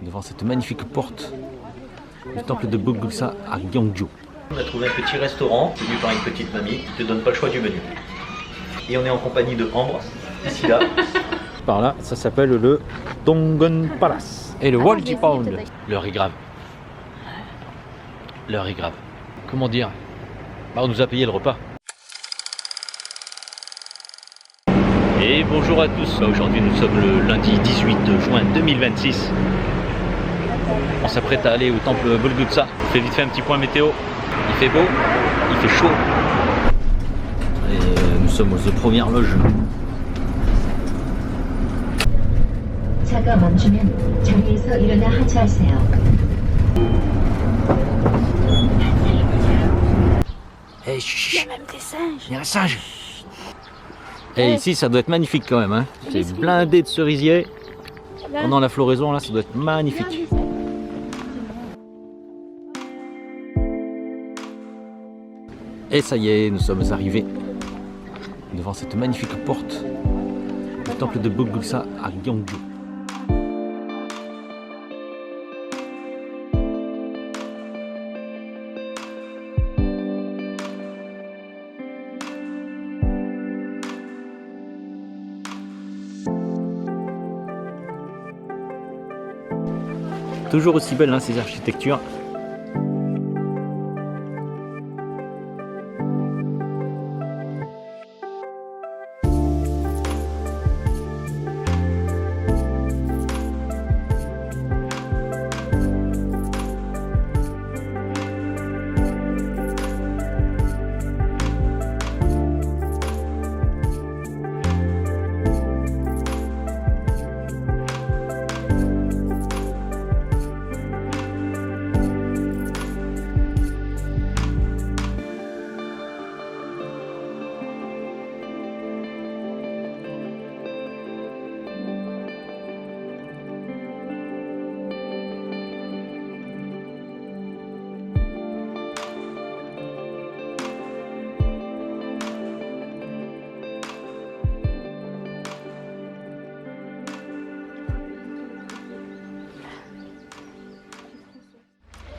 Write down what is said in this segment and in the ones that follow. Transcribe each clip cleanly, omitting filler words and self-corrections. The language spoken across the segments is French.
devant cette magnifique porte du temple de Bulguksa à Gyeongju. On a trouvé un petit restaurant tenu par une petite mamie qui ne te donne pas le choix du menu. Et on est en compagnie de Ambre, ici là. Par là, ça s'appelle le Donggun Palace. Et le Walji Pound. L'heure est grave. L'heure est grave. Comment dire? Bah, on nous a payé le repas. Et bonjour à tous. Aujourd'hui nous sommes le lundi 18 juin 2026. On s'apprête à aller au temple Bulguksa. On fait vite fait un petit point météo. Il fait beau, il fait chaud. Et nous sommes aux premières loges. 차가 멈추면 자리에서 일어나 하차하세요. Hey, chut, Il y a même des singes. il y a un singe. Et ici ça doit être magnifique quand même. Hein. C'est blindé de cerisiers. Pendant la floraison là, ça doit être magnifique. Et ça y est, nous sommes arrivés devant cette magnifique porte du temple de Bulguksa à Gyeongju. Toujours aussi belles hein, ces architectures.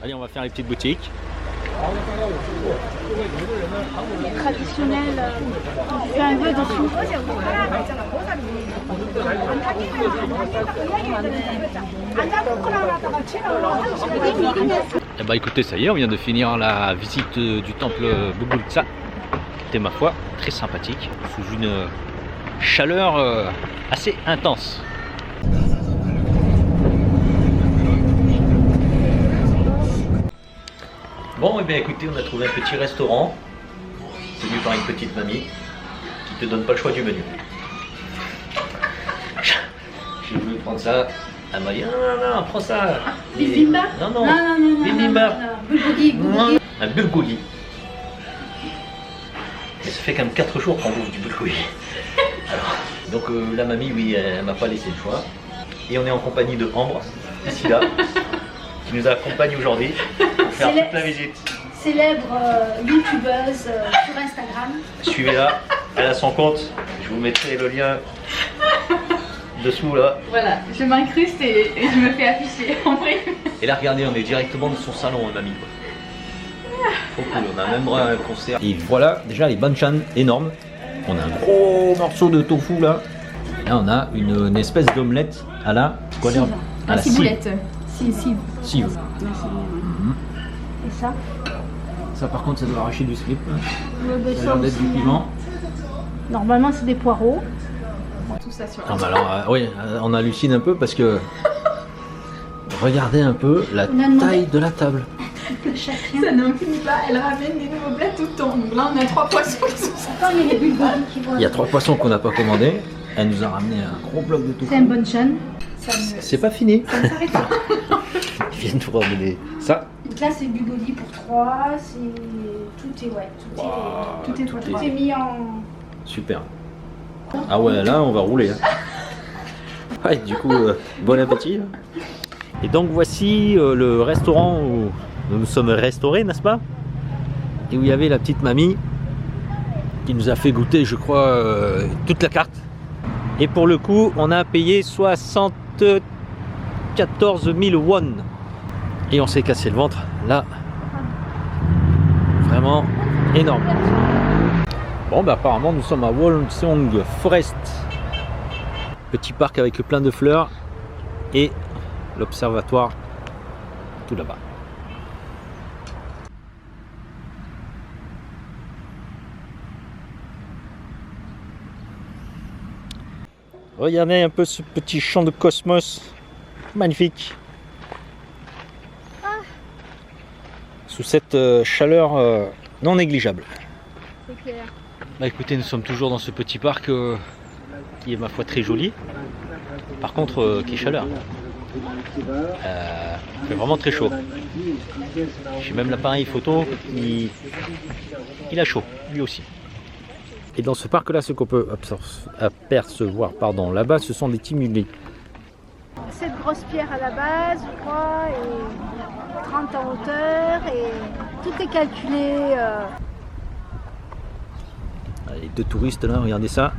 Allez, on va faire les petites boutiques. Les traditionnels, on fait un vœu dessus. Et bah écoutez, ça y est, on vient de finir la visite du temple Bulguksa. C'était ma foi très sympathique, sous une chaleur assez intense. Bon, et bien écoutez, on a trouvé un petit restaurant tenu par une petite mamie qui te donne pas le choix du menu. J'ai voulu prendre ça, elle m'a dit non, prends ça. Bibimbap? Non, Non. bibimbap. Bulgogi. Un bulgogi. Mais ça fait quand même 4 jours qu'on bouffe du bulgogi. Alors, donc la mamie, oui, elle m'a pas laissé le choix. Et on est en compagnie de Ambre, ici là, qui nous accompagne aujourd'hui pour faire toute la visite. Célèbre youtubeuse sur Instagram. Suivez-la, elle a son compte, je vous mettrai le lien dessous là. Voilà, je m'incruste et je me fais afficher en vrai. Et là regardez, on est directement dans son salon, mamie. Trop cool, on a même un concert. Et voilà déjà les banchan énormes. On a un gros morceau de tofu là. Et là on a une espèce d'omelette à la à la ciboulette. cive. Et ça? Ça par contre ça doit arracher du slip. Ça a Ça l'air d'être aussi, du piment. Normalement c'est des poireaux. Tout ça sur Ah bah alors oui, on hallucine un peu parce que regardez un peu la taille de la table. Chacun. Ça n'en finit pas, elle ramène des nouveaux plats tout le temps. Donc là on a 3 poissons qui sont ça. Attends, il y a les bulgogi qui vont. Il y a 3 poissons qu'on n'a pas commandés. Elle nous a ramené un gros bloc de tofu. C'est un bonchon. C'est pas fini. Ça ne s'arrête pas. Ils viennent nous ramener ça. Donc là c'est bulgogi pour 3. Tout est Wow, tout est mis en. Super. Ah ouais, là on va rouler. Hein. Ouais, du coup, bon appétit. Et donc voici le restaurant où nous nous sommes restaurés, n'est-ce pas? Et où il y avait la petite mamie qui nous a fait goûter, je crois, toute la carte. Et pour le coup, on a payé 63 14 000 won. Et on s'est cassé le ventre là. Vraiment énorme. Bon bah apparemment nous sommes à Wolsong Forest. Petit parc avec plein de fleurs et l'observatoire tout là-bas. Regardez un peu ce petit champ de cosmos. Magnifique. Sous cette chaleur non négligeable. C'est clair. Bah écoutez, nous sommes toujours dans ce petit parc qui est ma foi très joli. Par contre, qui est chaleur. Il fait vraiment très chaud. J'ai même l'appareil photo, il a chaud, lui aussi. Et dans ce parc là, ce qu'on peut apercevoir là-bas, ce sont des timulés. Cette grosse pierre à la base, je crois, et 30 en hauteur, et tout est calculé. Les deux touristes là, regardez ça.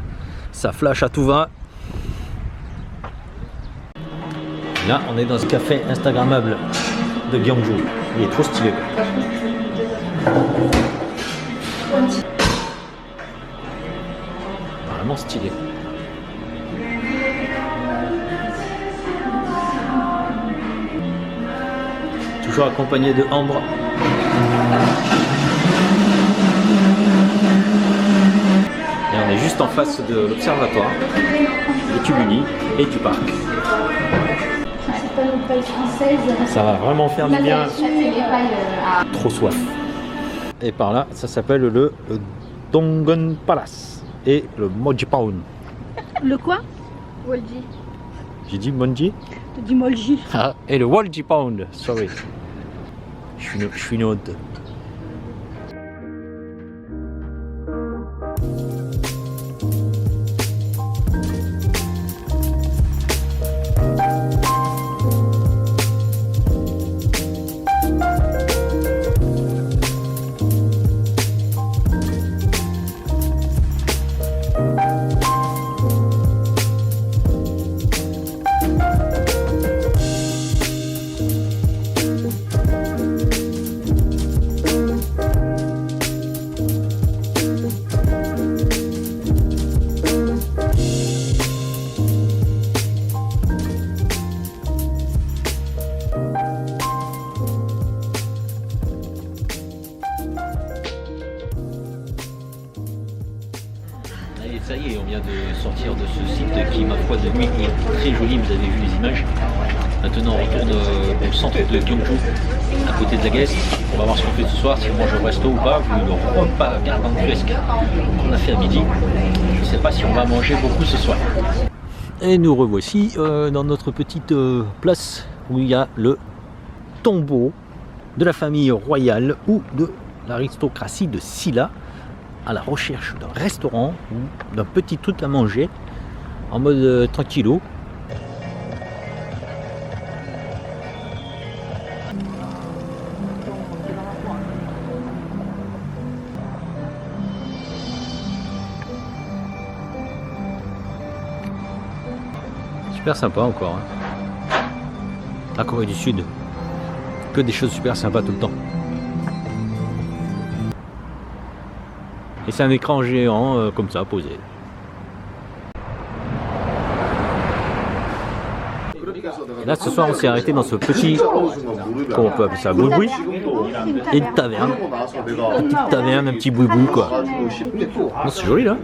Ça flash à tout va. Là, on est dans ce café instagrammable de Gyeongju. Il est trop stylé. Vraiment stylé. Toujours accompagné de Ambre. Et on est juste en face de l'observatoire, des Tubuli et du parc. Ça va vraiment faire du bien. Trop soif. Et par là, ça s'appelle le Donggon Palace et le Molji Pound. Le quoi? Wolji. J'ai dit Monji? Tu dis Molji. Ah, et le Wolji Pound, sorry. Je suis une honte. Et ça y est, on vient de sortir de ce site qui, ma foi, de nuit est très joli. Vous avez vu les images. Maintenant, on retourne au centre de Gyeongju, à côté de la Guest. On va voir ce qu'on fait ce soir, si on mange au resto ou pas, vu le repas gargantuesque qu'on a fait à midi. Je ne sais pas si on va manger beaucoup ce soir. Et nous revoici dans notre petite place où il y a le tombeau de la famille royale ou de l'aristocratie de Silla, à la recherche d'un restaurant ou d'un petit truc à manger en mode tranquillou. Super sympa encore. Hein. La Corée du Sud, que des choses super sympas tout le temps. Et c'est un écran géant comme ça posé. Et là ce soir on s'est arrêté dans ce petit, comment on peut appeler ça, boui-boui, et une taverne. Une petite taverne, un petit boui-boui quoi. Oh, c'est joli là.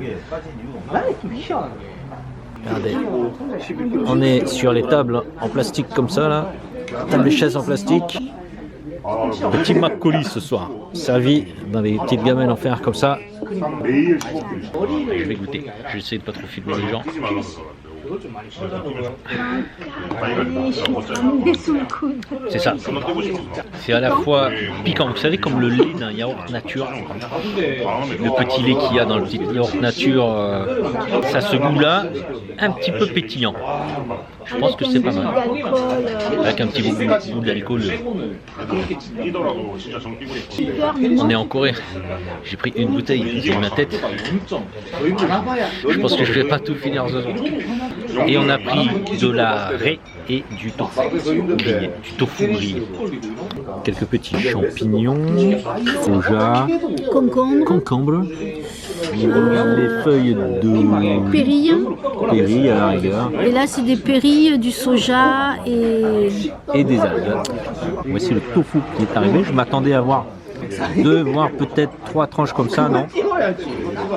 Regardez, on est sur les tables en plastique comme ça là, table et chaises en plastique. Petit makgeolli ce soir, servi dans des petites gamelles en fer comme ça. Je vais goûter, j'essaie de pas trop filmer les gens. C'est ça, c'est à la fois piquant, vous savez, comme le lait d'un yaourt nature, le petit lait qu'il y a dans le petit yaourt nature, ça a ce goût là, un petit peu pétillant. Je pense que c'est pas mal. Avec un petit goût de l'alcool. On est en Corée. J'ai pris une bouteille sur ma tête. Je pense que je vais pas tout finir ce soir. Et on a pris de la raie et du tofu grillé. Du tofu grillé. Quelques petits champignons, soja, concombre, les feuilles de pérille à la rigueur. Et là, c'est des périlles, du soja Et des algues. Voici le tofu qui est arrivé. Je m'attendais à voir 2, voire peut-être 3 tranches comme ça, non.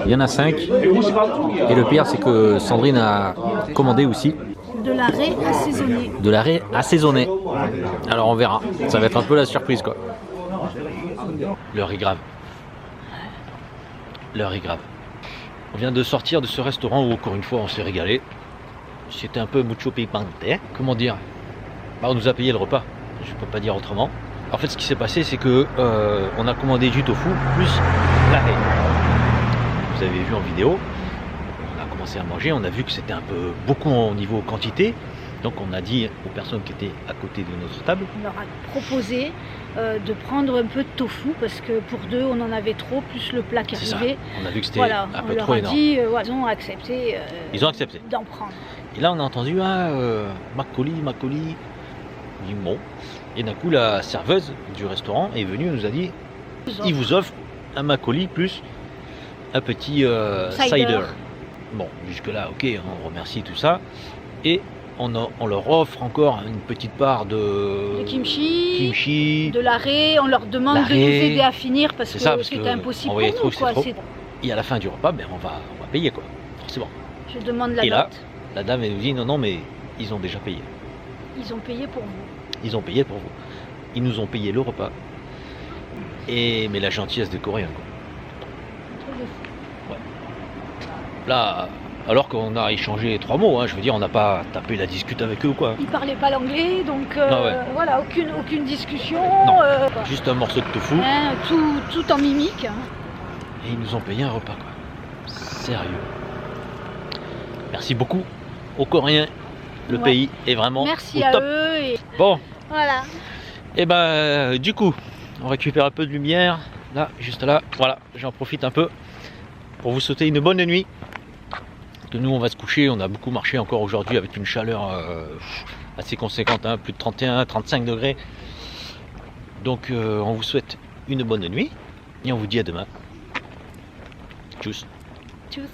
Il y en a 5. Et le pire, c'est que Sandrine a commandé aussi de la raie assaisonnée. de la raie assaisonnée. Alors on verra. Ça va être un peu la surprise, quoi. L'heure est grave. L'heure est grave. On vient de sortir de ce restaurant où, encore une fois, on s'est régalé. C'était un peu mucho picante. Comment dire, on nous a payé le repas. Je peux pas dire autrement. En fait, ce qui s'est passé, c'est que on a commandé du tofu plus la raie. Vous avez vu en vidéo. On a commencé à manger. On a vu que c'était un peu beaucoup au niveau quantité. Donc, on a dit aux personnes qui étaient à côté de notre table. On leur a proposé de prendre un peu de tofu parce que pour 2, on en avait trop, plus le plat qui arrivait. On a vu que c'était Voilà, un on peu leur trop a énorme. dit, ils ont accepté. Ils ont accepté. D'en prendre. Et là, on a entendu Makoli. On dit bon. Et d'un coup, la serveuse du restaurant est venue et nous a dit il vous offre un Makoli plus un petit cider. Bon, jusque-là, ok, on remercie tout ça. Et on leur offre encore une petite part de kimchi, de la raie. On leur demande de nous aider à finir parce que c'était impossible pour nous. Quoi. Et à la fin du repas, on va payer, quoi, forcément. Je demande la note. Et là, la dame, elle nous dit non, mais ils ont déjà payé. Ils ont payé pour vous. Ils ont payé pour vous. Ils nous ont payé le repas. Mais la gentillesse des Coréens, quoi. Ouais. Là, alors qu'on a échangé 3 mots, je veux dire, on n'a pas tapé la discute avec eux ou quoi. Ils parlaient pas l'anglais, donc voilà, aucune discussion. Non, juste un morceau de tofu. Tout en mimique. Et ils nous ont payé un repas, quoi. Sérieux. Merci beaucoup aux Coréens. Le pays est vraiment merci au à top. eux. Et... Bon. Voilà. Et du coup, on récupère un peu de lumière. Là, juste là. Voilà, j'en profite un peu pour vous souhaiter une bonne nuit. Que nous, on va se coucher. On a beaucoup marché encore aujourd'hui avec une chaleur assez conséquente, plus de 31, 35 degrés. Donc, on vous souhaite une bonne nuit. Et on vous dit à demain. Tchuss. Tchuss.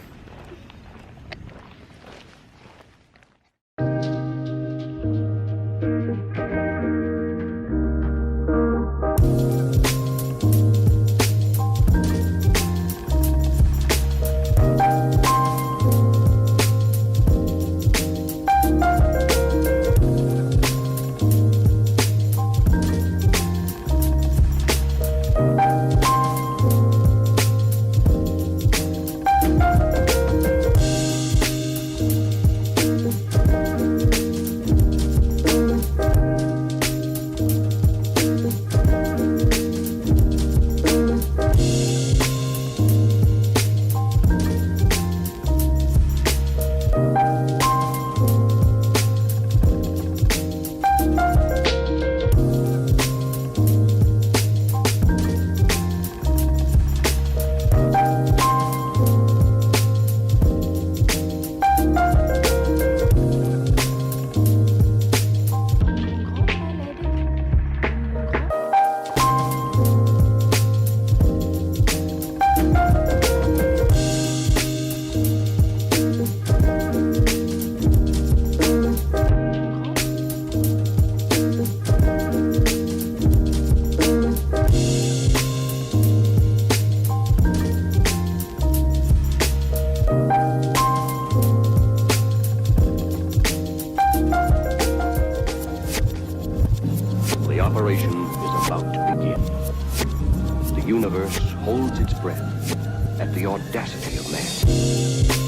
operation is about to begin. The universe holds its breath at the audacity of man.